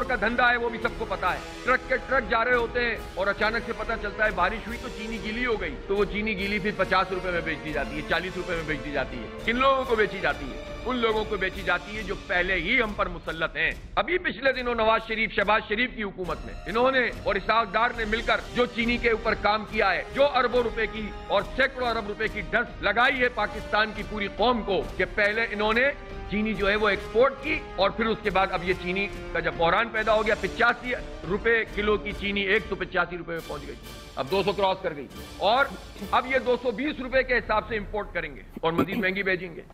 Export का धंधा है, वो भी सबको पता है। ट्रक के ट्रक जा रहे होते हैं और अचानक से पता चलता है बारिश हुई तो चीनी गीली हो गई, तो वो चीनी गीली फिर 50 रुपए में बेच दी जाती है, 40 रुपए में बेच दी जाती है। किन लोगों को बेची जाती है? उन लोगों को बेची जाती है जो पहले ही हम पर मुसल्लत हैं। अभी पिछले दिनों नवाज शरीफ, शहबाज शरीफ की हुकूमत में इन्होंने और इसाक डार ने मिलकर जो चीनी के ऊपर काम किया है, जो अरबों रुपए की और सैकड़ों अरब रुपए की डस्ट लगाई है पाकिस्तान की पूरी कौम को, कि पहले इन्होंने चीनी जो है वो एक्सपोर्ट की और फिर उसके बाद अब ये चीनी का जब बहरान पैदा हो गया, 85 रुपए किलो की चीनी 185 रुपए में पहुंच गई, अब 200 क्रॉस कर गई और अब ये 220 रुपए के हिसाब से इंपोर्ट करेंगे और मजीद महंगी भेजेंगे।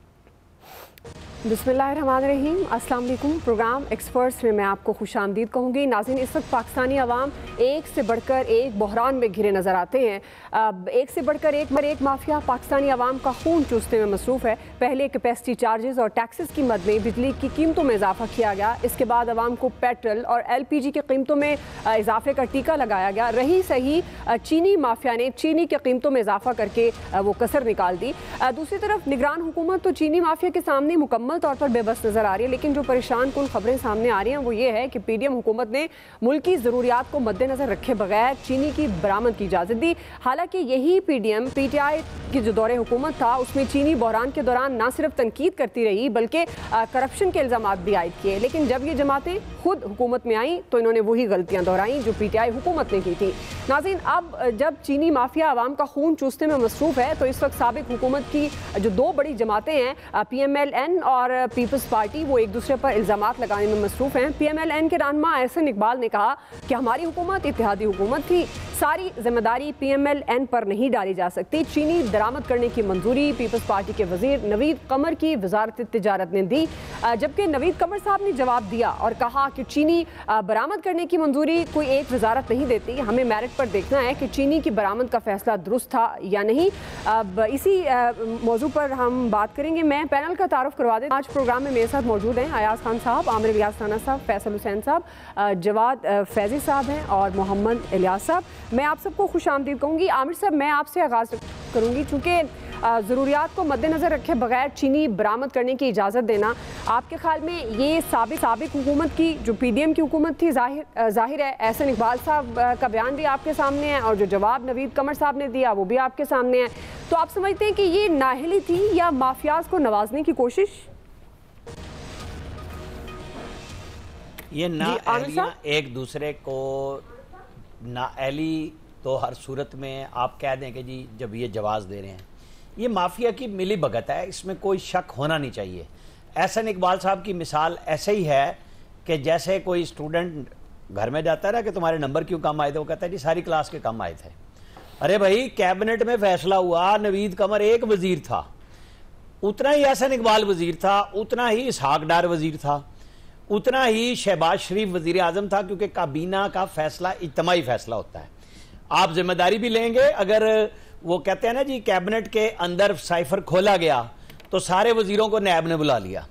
बिस्मिल्लाहिर्रहमानिर्रहीम, अस्सलाम वालेकुम। प्रोग्राम एक्सपर्ट्स में मैं आपको खुशामदीद कहूँगी। नाज़रीन, इस वक्त पाकिस्तानी अवाम एक से बढ़कर एक बहरान में घिरे नज़र आते हैं। एक से बढ़कर एक माफिया पाकिस्तानी अवाम का खून चूसने में मसरूफ़ है। पहले कैपेसिटी चार्जेस और टैक्सेस की मद में बिजली की कीमतों में इजाफा किया गया, इसके बाद अवाम को पेट्रोल और LPG की कीमतों में इजाफे का टीका लगाया गया। रही सही चीनी माफिया ने चीनी की कीमतों में इजाफा करके वो कसर निकाल दी। दूसरी तरफ निगरान हुकूमत तो चीनी माफिया के सामने मुकम्मल तौर पर बेबस नजर आ रही है, लेकिन जो परेशान कुन खबरें सामने आ रही हैं वो ये है कि PDM हुकूमत ने मुल्क की ज़रूरियात को मद्देनजर रखे बगैर चीनी की बरामद की इजाज़त दी। हालांकि यही PDM PTI की जो दौरे हुकूमत था उसमें चीनी बहरान के दौरान ना सिर्फ तनकीद करती रही बल्कि करप्शन के इल्ज़ामात भी आयद किए, लेकिन जब ये जमातें खुद हुकूमत में आई तो इन्होंने वही गलतियाँ दोहराई जो PTI हुकूमत ने की थी। नाज़रीन, अब जब चीनी माफिया आवाम का खून चूसने में मसरूफ़ है तो इस वक्त साबिक हुकूमत की जो दो बड़ी जमातें हैं, PMLN और पीपल्स पार्टी, वो एक दूसरे पर इल्ज़ामात लगाने में मसरूफ़ हैं। PMLN के रहनुमा एहसन इकबाल ने कहा कि हमारी हुकूमत इत्तेहादी हुकूमत थी, सारी जिम्मेदारी PMLN पर नहीं डाली जा सकती। चीनी दरामद करने की मंजूरी पीपल्स पार्टी के वजीर नवीद कमर की वजारत तिजारत ने दी, जबकि नवीद कमर साहब ने जवाब दिया और कहा कि चीनी बरामद करने की मंजूरी कोई एक वजारत नहीं देती, हमें मेरिट पर देखना है कि चीनी की बरामद का फैसला दुरुस्त था या नहीं। अब इसी मौजू पर हम बात करेंगे। मैं पैनल का तारुफ करवा दें। आज प्रोग्राम में मेरे साथ मौजूद हैं अयाज खान साहब, आमिर इलियास राना साहब, फैसल हुसैन साहब, जवाद फैजी साहब हैं और मोहम्मद इलियास साहब। मैं आप सबको खुश आमदीद कहूँगी। आमिर साहब, मैं आपसे आगाज़ करूँगी, चूँकि ज़रूरियात को मद्देनज़र रखे बगैर चीनी बरामद करने की इजाज़त देना, आपके ख्याल में ये साबिक हुकूमत की जो PDM की हुकूमत थी, जाहिर है एहसन इकबाल साहब का बयान भी आपके सामने है और जो जवाब नवीद कमर साहब ने दिया वो भी आपके सामने है, तो आप समझते हैं कि ये नाअहली थी या माफियाज को नवाजने की कोशिश? ये नाअहलियां एक दूसरे को, नाअहली तो हर सूरत में आप कह दें कि जी जब ये जवाब दे रहे हैं, ये माफिया की मिली भगत है, इसमें कोई शक होना नहीं चाहिए। एहसन इकबाल साहब की मिसाल ऐसे ही है कि जैसे कोई स्टूडेंट घर में जाता है ना कि तुम्हारे नंबर क्यों कम आए थे, वो कहता है जी सारी क्लास के कम आए थे। अरे भाई, कैबिनेट में फैसला हुआ, नवीद कमर एक वजीर था, उतना ही एहसन इकबाल वजीर था, उतना ही इसहाक डार वजीर था, उतना ही शहबाज शरीफ वजीर आजम था, क्योंकि काबीना का फैसला इज्तिमाई फैसला होता है। आप जिम्मेदारी भी लेंगे, अगर वो कहते हैं ना जी कैबिनेट के अंदर साइफर खोला गया तो सारे वजीरों को नैब ने बुला लिया,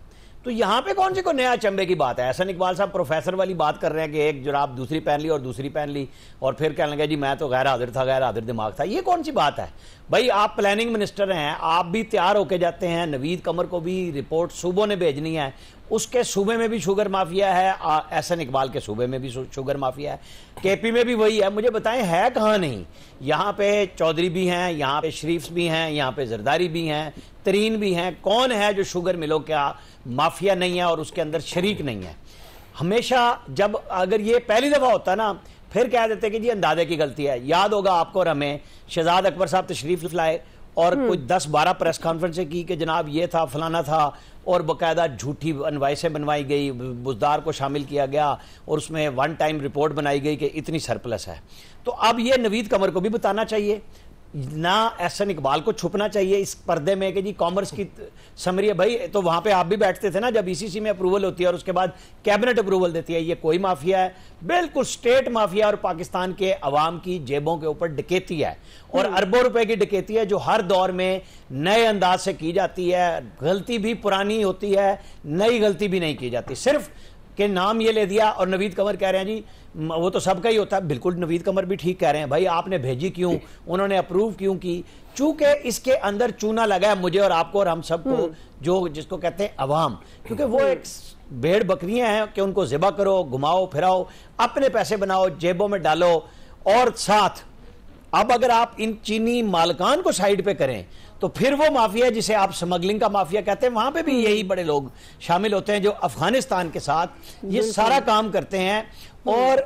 तो यहां पे कौन सी को नया चंबे की बात है? एहसन इकबाल साहब प्रोफेसर वाली बात कर रहे हैं कि एक जनाब दूसरी पहन ली और दूसरी पहन ली और फिर कहने लगे जी मैं तो गैर हाजिर था, गैर हाजिर दिमाग था। ये कौन सी बात है भाई? आप प्लानिंग मिनिस्टर हैं, आप भी तैयार होके जाते हैं, नवीद कमर को भी रिपोर्ट सूबों ने भेजनी है, उसके सूबे में भी शुगर माफिया है, एहसन इकबाल के सूबे में भी शुगर माफिया है, KP में भी वही है। मुझे बताएं है कहाँ नहीं? यहाँ पे चौधरी भी हैं, यहाँ पे शरीफ भी हैं, यहाँ पे जरदारी भी हैं, तरीन भी हैं। कौन है जो शुगर मिलों का माफिया नहीं है और उसके अंदर शरीक नहीं है? हमेशा जब अगर ये पहली दफा होता ना, फिर कह देते कि जी अंदाजे की गलती है। याद होगा आपको और हमें, शहजाद अकबर साहब तशरीफ लाए और कुछ 10-12 प्रेस कॉन्फ्रेंसें की कि जनाब ये था, फलाना था, और बाकायदा झूठी इनवाइसें बनवाई गई, बुजदार को शामिल किया गया और उसमें वन टाइम रिपोर्ट बनाई गई कि इतनी सरप्लस है। तो अब ये नवीद कमर को भी बताना चाहिए, ना एहसन इकबाल को छुपना चाहिए इस पर्दे में कि जी कॉमर्स की समरी है। भाई तो वहां पे आप भी बैठते थे ना जब ECC में अप्रूवल होती है और उसके बाद कैबिनेट अप्रूवल देती है। ये कोई माफिया है, बिल्कुल स्टेट माफिया और पाकिस्तान के अवाम की जेबों के ऊपर डकैती है और अरबों रुपए की डकैती है जो हर दौर में नए अंदाज से की जाती है। गलती भी पुरानी होती है, नई गलती भी नहीं की जाती। सिर्फ के नाम ये ले दिया और नवीद कमर कह रहे हैं जी वो तो सबका ही होता है। बिल्कुल नवीद कमर भी ठीक कह रहे हैं, भाई आपने भेजी क्यों, उन्होंने अप्रूव क्यों की? चूंकि इसके अंदर चूना लगा है मुझे और आपको और हम सबको, जो जिसको कहते हैं अवाम, क्योंकि वो एक भेड़ बकरियां हैं कि उनको ज़िबा करो, घुमाओ फिराओ, अपने पैसे बनाओ, जेबों में डालो। और साथ अब अगर आप इन चीनी मालिकान को साइड पे करें तो फिर वो माफिया जिसे आप स्मगलिंग का माफिया कहते हैं, वहां पे भी यही बड़े लोग शामिल होते हैं जो अफगानिस्तान के साथ ये सारा काम करते हैं। और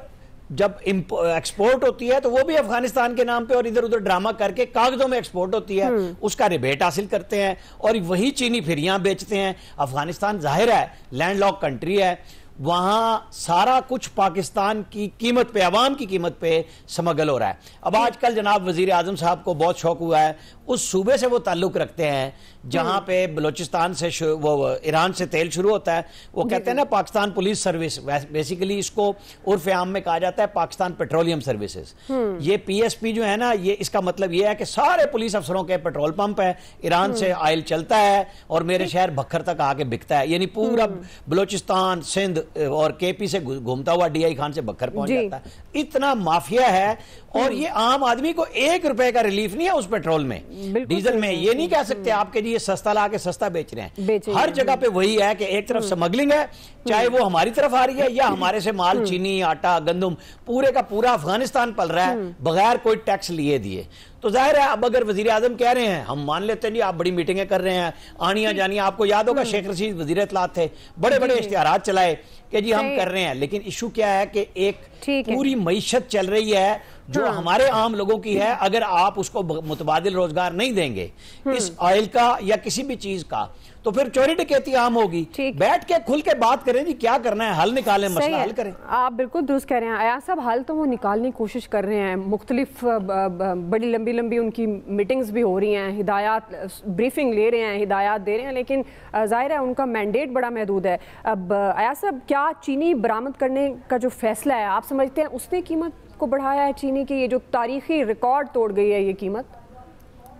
जब एक्सपोर्ट होती है तो वो भी अफगानिस्तान के नाम पे और इधर उधर ड्रामा करके कागजों में एक्सपोर्ट होती है, उसका रिबेट हासिल करते हैं और वही चीनी फिर यहां बेचते हैं। अफगानिस्तान जाहिर है लैंडलॉक कंट्री है, वहां सारा कुछ पाकिस्तान की कीमत पे, अवाम की कीमत पे स्मगल हो रहा है। अब आजकल जनाब वजीर आजम साहब को बहुत शौक हुआ है, उस सूबे से वो ताल्लुक रखते हैं जहां पे बलोचिस्तान से वो ईरान से तेल शुरू होता है। वो कहते हैं ना पाकिस्तान पुलिस सर्विस, बेसिकली इसको उर्फ आम में कहा जाता है पाकिस्तान पेट्रोलियम सर्विसेज। ये पीएसपी जो है ना, ये इसका मतलब ये है कि सारे पुलिस अफसरों के पेट्रोल पंप है, ईरान से ऑयल चलता है और मेरे शहर बखर तक आके बिकता है। यानी पूरा बलोचिस्तान, सिंध और केपी से घूमता हुआ डीआई खान से बखर पहुंच जाता है। इतना माफिया है। और ये आम आदमी को 1 रुपए का रिलीफ नहीं है उस पेट्रोल में, डीजल में। ये नहीं कह सकते आपके जी ये सस्ता ला के सस्ता बेच रहे हैं। हर जगह पे वही है कि एक तरफ स्मगलिंग है, चाहे वो हमारी तरफ आ रही है या हमारे से माल चीनी, आटा, गंदम पूरे का पूरा अफगानिस्तान पल रहा है बगैर कोई टैक्स लिए दिए। तो जाहिर है अब अगर वजीर आजम कह रहे हैं, हम मान लेते हैं जी आप बड़ी मीटिंगें कर रहे हैं, आनिया जानिया, आपको याद होगा शेख रशीद वजीर इत्तलात थे, बड़े बड़े इश्तिहारात चलाए कि जी हम कर रहे हैं। लेकिन इशू क्या है कि एक पूरी मईशत चल रही है जो हमारे आम लोगों की है। अगर आप उसको मुतबादिल रोजगार नहीं देंगे इस ऑयल का या किसी भी चीज का, तो फिर चोरी डकैती आम होगी। बैठ के खुल के बात करें जी क्या करना है, हल निकालें, मसला हल करें। आप बिल्कुल दुरुस्त कह रहे हैं अयाज साहब, हल तो वो निकालने की कोशिश कर रहे हैं। मुख्तलिफ बड़ी लंबी लंबी उनकी मीटिंग्स भी हो रही हैं, हिदायत ब्रीफिंग ले रहे हैं, हिदायत दे रहे हैं, लेकिन जाहिर है उनका मैंडेट बड़ा महदूद है। अब अयाज साहब, क्या चीनी बरामद करने का जो फैसला है आप समझते हैं उसने कीमत को बढ़ाया है चीनी की? ये जो तारीखी रिकॉर्ड तोड़ गई है ये कीमत।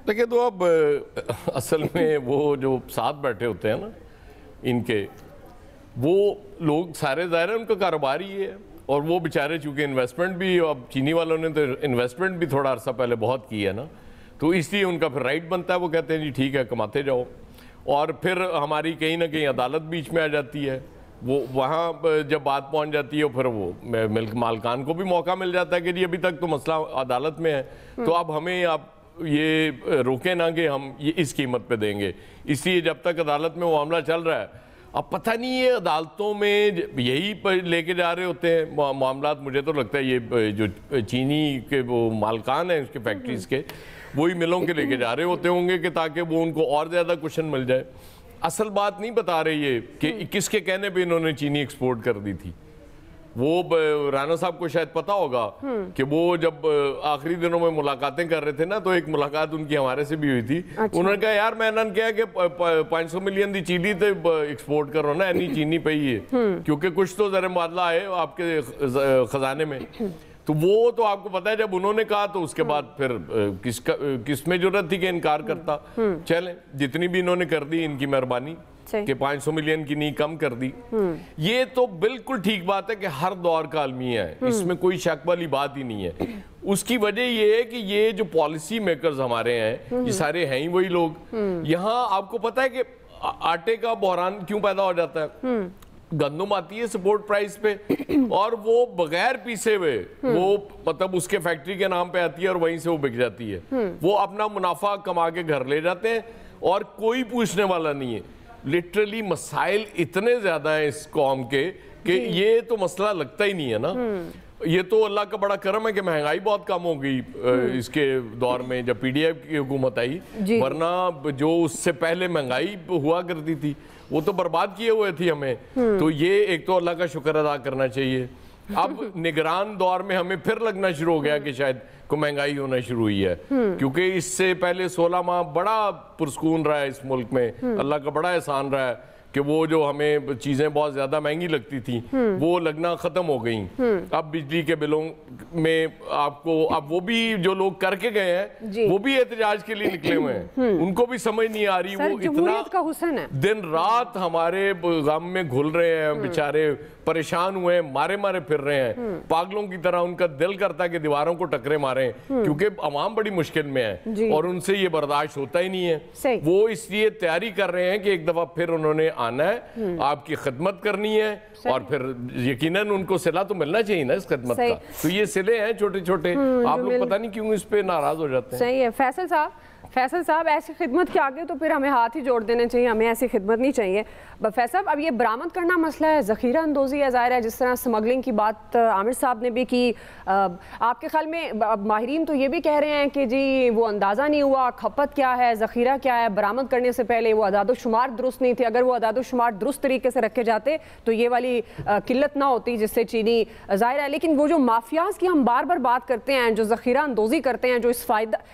देखिए तो अब असल में वो जो साथ बैठे होते हैं ना इनके, वो लोग सारे ज़ाहिर है उनका कारोबार ही है। और वो बेचारे चूँकि इन्वेस्टमेंट भी, अब चीनी वालों ने तो इन्वेस्टमेंट भी थोड़ा अर्सा पहले बहुत की है ना, तो इसलिए उनका फिर राइट बनता है, वो कहते हैं जी ठीक है कमाते जाओ। और फिर हमारी कहीं ना कहीं अदालत बीच में आ जाती है, वो वहाँ जब बात पहुँच जाती है फिर वो मिल्क मालकान को भी मौका मिल जाता है कि जी अभी तक तो मसला अदालत में है, तो अब हमें आप ये रोके ना कि हम ये इस कीमत पे देंगे। इसलिए जब तक अदालत में वो मामला चल रहा है, अब पता नहीं ये अदालतों में यही लेके जा रहे होते हैं मामलात। मुझे तो लगता है ये जो चीनी के वो मालकान हैं उसके फैक्ट्रीज के, वही मिलों के लेके जा रहे होते होंगे कि ताकि वो उनको और ज़्यादा कुशन मिल जाए। असल बात नहीं बता रही है कि किसके कहने पे इन्होंने चीनी एक्सपोर्ट कर दी थी। वो राणा साहब को शायद पता होगा कि वो जब आखिरी दिनों में मुलाकातें कर रहे थे ना, तो एक मुलाकात उनकी हमारे से भी हुई थी। अच्छा। उन्होंने कहा यार मैं क्या कि 500 मिलियन दी चीनी तो एक्सपोर्ट करो ना, एनी चीनी पे ही है, क्योंकि कुछ तो जरा मुआवजा है आपके खजाने में। तो वो तो आपको पता है जब उन्होंने कहा तो उसके बाद फिर किस में जरूरत थी कि इनकार करता। चलें जितनी भी इन्होंने कर दी इनकी मेहरबानी कि 500 मिलियन की नहीं कम कर दी। ये तो बिल्कुल ठीक बात है कि हर दौर का अलमिया है, इसमें कोई शक वाली बात ही नहीं है। उसकी वजह ये है कि ये जो पॉलिसी मेकर्स हमारे हैं ये सारे हैं ही वही लोग। यहाँ आपको पता है कि आटे का बहरान क्यों पैदा हो जाता है? गंदम आती है सपोर्ट प्राइस पे और वो बगैर पीसे हुए वो मतलब उसके फैक्ट्री के नाम पे आती है और वहीं से वो बिक जाती है। वो अपना मुनाफा कमा के घर ले जाते हैं और कोई पूछने वाला नहीं है। लिटरली मसाइल इतने ज्यादा हैं इस कौम के कि ये तो मसला लगता ही नहीं है ना। ये तो अल्लाह का बड़ा करम है कि महंगाई बहुत कम हो गई इसके दौर में जब पीडीएफ की हुकूमत आई, वरना जो उससे पहले महंगाई हुआ करती थी वो तो बर्बाद किए हुए थी हमें। तो ये एक तो अल्लाह का शुक्र अदा करना चाहिए। अब निगरान दौर में हमें फिर लगना शुरू हो गया कि शायद को महंगाई होना शुरू हुई है, क्योंकि इससे पहले 16 माह बड़ा पुरस्कून रहा है इस मुल्क में। अल्लाह का बड़ा एहसान रहा है कि वो जो हमें चीजें बहुत ज्यादा महंगी लगती थी वो लगना खत्म हो गई। अब बिजली के बिलों में आपको अब वो भी जो लोग करके गए हैं वो भी एहतजाज के लिए निकले हुए हैं, उनको भी समझ नहीं आ रही। वो इतना का हुस्न है, दिन रात हमारे गम में घुल रहे हैं बेचारे, परेशान हुए हैं, मारे मारे फिर रहे हैं पागलों की तरह। उनका दिल करता है कि दीवारों को टकरे मारें, क्योंकि अवाम बड़ी मुश्किल में है और उनसे ये बर्दाश्त होता ही नहीं है। वो इसलिए तैयारी कर रहे हैं कि एक दफा फिर उन्होंने आना है, आपकी खिदमत करनी है और फिर यकीनन उनको सिला तो मिलना चाहिए ना इस खिदमत का। तो ये सिले हैं छोटे छोटे, आप लोग पता नहीं क्यों इस पे नाराज हो जाते हैं। सही है फैसल साहब ऐसी खिदमत के आगे तो फिर हमें हाथ ही जोड़ देने चाहिए, हमें ऐसी खिदमत नहीं चाहिए। फैसल साहब, अब ये बरामद करना मसला है, ज़ख़ीरा अंदोज़ी है, ज़ाहिर है जिस तरह स्मगलिंग की बात आमिर साहब ने भी की। आपके ख्याल में माहिरीन तो ये भी कह रहे हैं कि जी वो अंदाज़ा नहीं हुआ खपत क्या है, ज़ख़ीरा क्या है, बरामद करने से पहले वो अदाद-ओ-शुमार दुरुस्त नहीं थे। अगर वो अदाद-ओ-शुमार दुरुस्त तरीके से रखे जाते तो ये वाली किल्लत ना होती जिससे चीनी ज़ाहिर है। लेकिन वो जो माफियाज की हम बार बार बात करते हैं, जो ज़ख़ीरा अंदोज़ी करते हैं, जो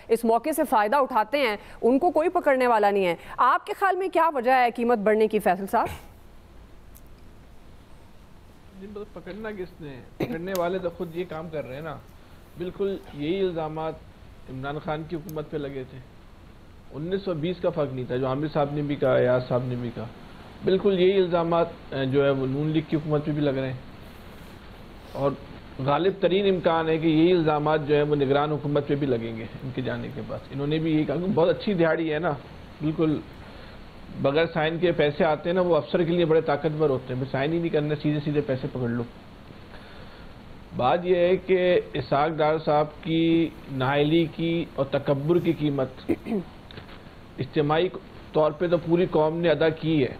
इस मौके से फ़ायदा उठाते हैं, उनको कोई पकड़ने वाला नहीं है। आपके ख्याल में क्या वजह है कीमत बढ़ने की फैसल साहब? पकड़ना किसने है? पकड़ने वाले तो खुद ये काम कर रहे हैं ना। बिल्कुल यही इल्ज़ामात इमरान खान की हुकूमत पे लगे थे। 1920 का फ़र्क नहीं था, जो आमिर साहब ने भी कहा, याद साहब ने भी कहा। बिल्कुल यही इल्ज़ामात जो है वो नून लीग की हुकूमत पे भी लग रहे हैं और गालिब तरीन इम्कान है कि यही इल्ज़ामात जो है वो निगरान हुकूमत पे भी लगेंगे इनके जाने के बाद। इन्होंने भी यही कहा कि बहुत अच्छी दिहाड़ी है ना, बिल्कुल बगैर साइन के पैसे आते हैं ना, वो अफसर के लिए बड़े ताकतवर होते हैं, साइन ही नहीं करना, सीधे सीधे पैसे पकड़ लो। बात यह है कि इसहाक डार साहब की नाअहली की और तकब्बुर की कीमत इज्तिमाई तौर पे तो पूरी कौम ने अदा की है,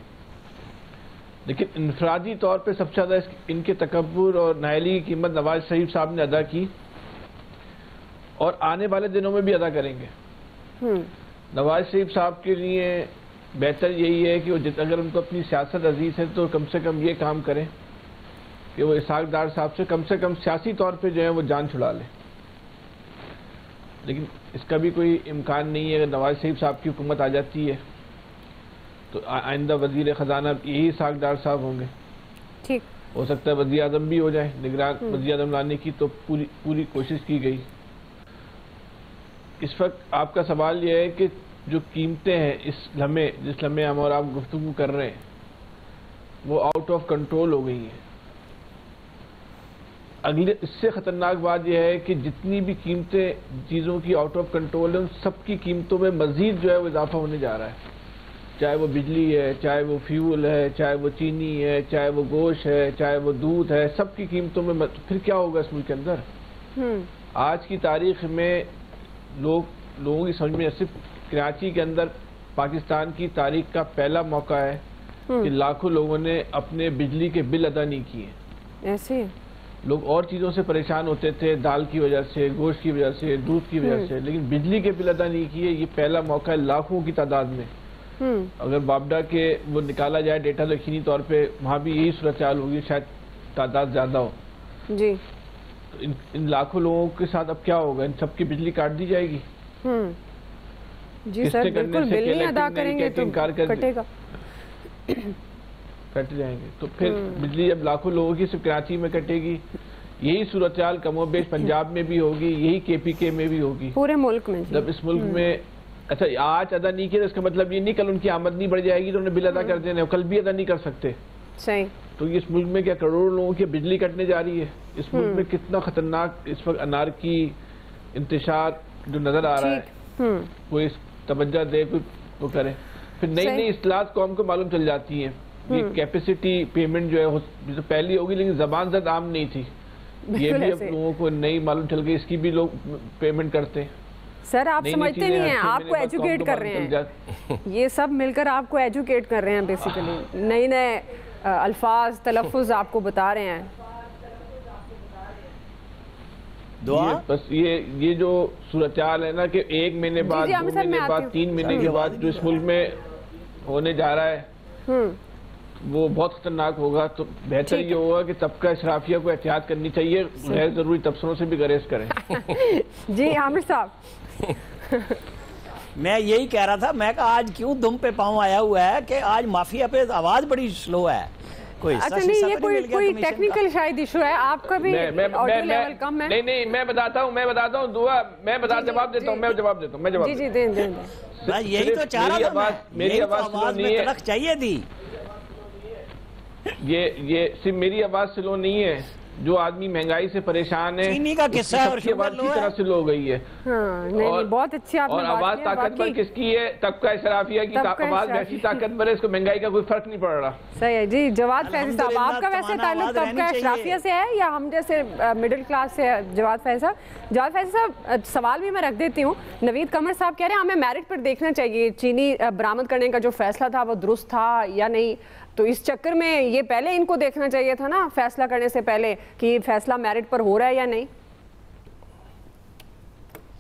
लेकिन इनफरादी तौर पे सबसे ज़्यादा इनके तकब्बुर और नाअहली की कीमत नवाज शरीफ साहब ने अदा की और आने वाले दिनों में भी अदा करेंगे। नवाज शरीफ साहब के लिए बेहतर यही है कि वो अगर उनको अपनी सियासत अजीज है तो कम से कम ये काम करें कि वो इसहाक डार साहब से कम सियासी तौर पे जो है वो जान छुड़ा लें। लेकिन इसका भी कोई इम्कान नहीं है। अगर नवाज शरीफ साहब की हुकूमत आ जाती है तो आइंदा वजीर ख़जाना यही इसहाक डार साहब होंगे। ठीक हो सकता है वज़ीर आज़म भी हो जाए, निगरान वज़ीर आज़म लाने की तो पूरी कोशिश की गई। इस वक्त आपका सवाल यह है कि जो कीमतें हैं जिस लम्हे हम और आप गुफ्तगू कर रहे हैं वो आउट ऑफ कंट्रोल हो गई हैं। अगले इससे ख़तरनाक बात यह है कि जितनी भी कीमतें चीज़ों की आउट ऑफ कंट्रोल है, उन सब की कीमतों में मज़ीद जो है वो इजाफा होने जा रहा है। चाहे वो बिजली है, चाहे वो फ्यूल है, चाहे वो चीनी है, चाहे वो गोश्त है, चाहे वो दूध है, सब की कीमतों में फिर क्या होगा इस मुल्क के अंदर? आज की तारीख में लोगों की समझ में सिर्फ कराची के अंदर पाकिस्तान की तारीख का पहला मौका है कि लाखों लोगों ने अपने बिजली के बिल अदा नहीं किए। ऐसे लोग और चीज़ों से परेशान होते थे, दाल की वजह से, गोश्त की वजह से, दूध की वजह से, लेकिन बिजली के बिल अदा नहीं किए। ये पहला मौका है लाखों की तादाद में। अगर बाबडा के वो निकाला जाए डेटा तो यकीनी तौर पे वहाँ भी यही सूरत हाल होगी, शायद तादाद ज़्यादा हो जी। तो इन लाखों लोगों के साथ अब क्या होगा? इन सबकी बिजली काट दी जाएगी। जी सर, बिल्कुल बिल नहीं अदा करेंगे तो कटेगा, कट जाएंगे। तो फिर बिजली जब लाखों लोगों की सिर्फ कराची में कटेगी, यही सूरत हाल कमोबेश पंजाब में भी होगी, यही KPK में भी होगी, पूरे मुल्क में। जब इस मुल्क में अच्छा आज अदा नहीं किया, इसका मतलब ये नहीं कल उनकी आमदनी बढ़ जाएगी तो उन्हें बिल अदा कर देने, कल भी अदा नहीं कर सकते। सही। तो इस मुल्क में क्या करोड़ों लोगों की बिजली कटने जा रही है? इस मुल्क में कितना खतरनाक इस वक्त अनारकी इंतशार जो नजर आ रहा है, कोई तवज्जो दे, कोई वो करे। फिर नई नई इस्लाहत कौम को मालूम चल जाती है। ये कैपेसिटी पेमेंट जो है जो पहली होगी, लेकिन जबान जद आम नहीं थी, ये भी अब लोगों को नई मालूम चल गई, इसकी भी लोग पेमेंट करते हैं। सर आप समझते नहीं हैं, आपको एजुकेट कर रहे हैं, ये सब मिलकर आपको एजुकेट कर रहे हैं बेसिकली, नए नए अल्फाज तलफ़ुज़ आपको बता रहे हैं। बस ये जो सूरत हाल है ना कि 1 महीने बाद, 2 महीने बाद, 3 महीने के बाद जो इस मुल्क में होने जा रहा है वो बहुत खतरनाक होगा। तो बेहतर ये होगा कि तबका इशराफिया को एहतियात करनी चाहिए, गैर जरूरी तबसरों से भी गरेज करें। जी आमिर साहब मैं यही कह रहा था, मैं कहा आज क्यों दुम पे पाँव आया हुआ है कि आज माफिया पे आवाज बड़ी स्लो है। कोई अच्छा नहीं, ये कोई टेक्निकल शायद इशू है, आपका भी ऑडियो लेवल कम है। नहीं मैं बताता हूँ दुआ, मैं जवाब देता हूँ। जी दे यही तो चाह रहा था, मेरी आवाज चाहिए थी। ये सिर्फ मेरी आवाज से लो नहीं है, जो आदमी महंगाई से परेशान है चीनी का किस्सा है और सबकी आवाज शुगर लो की है। तरह से लो गई है। हाँ, नहीं, बहुत अच्छी आपने और बात आवाज की है, ताकतवर वाकई। किसकी है? तबका इसराफिया की तबका आवाज इसराफिया। वैसी ताकतवर है, इसको महंगाई का कोई फर्क नहीं पड़ रहा। सही है जी। जवाद फैज़ी साहब, अल्हम्दुलिल्लाह, आपका वैसे तमन्ना ताल्लुक आवाज़ रहनी तबका चाहिए। अशराफिया से है या हम जैसे मिडिल क्लास से है? जवाद फैज़ी साहब, जवाद फैज़ी साहब, सवाल भी मैं रख देती हूँ। नवीद कमर साहब कह रहे हैं हमें मेरिट पर देखना चाहिए, चीनी बरामद करने का जो फैसला था वो दुरुस्त था या नहीं, तो इस चक्कर में ये पहले इनको देखना चाहिए था ना, फैसला करने से पहले, कि फैसला मेरिट पर हो रहा है या नहीं।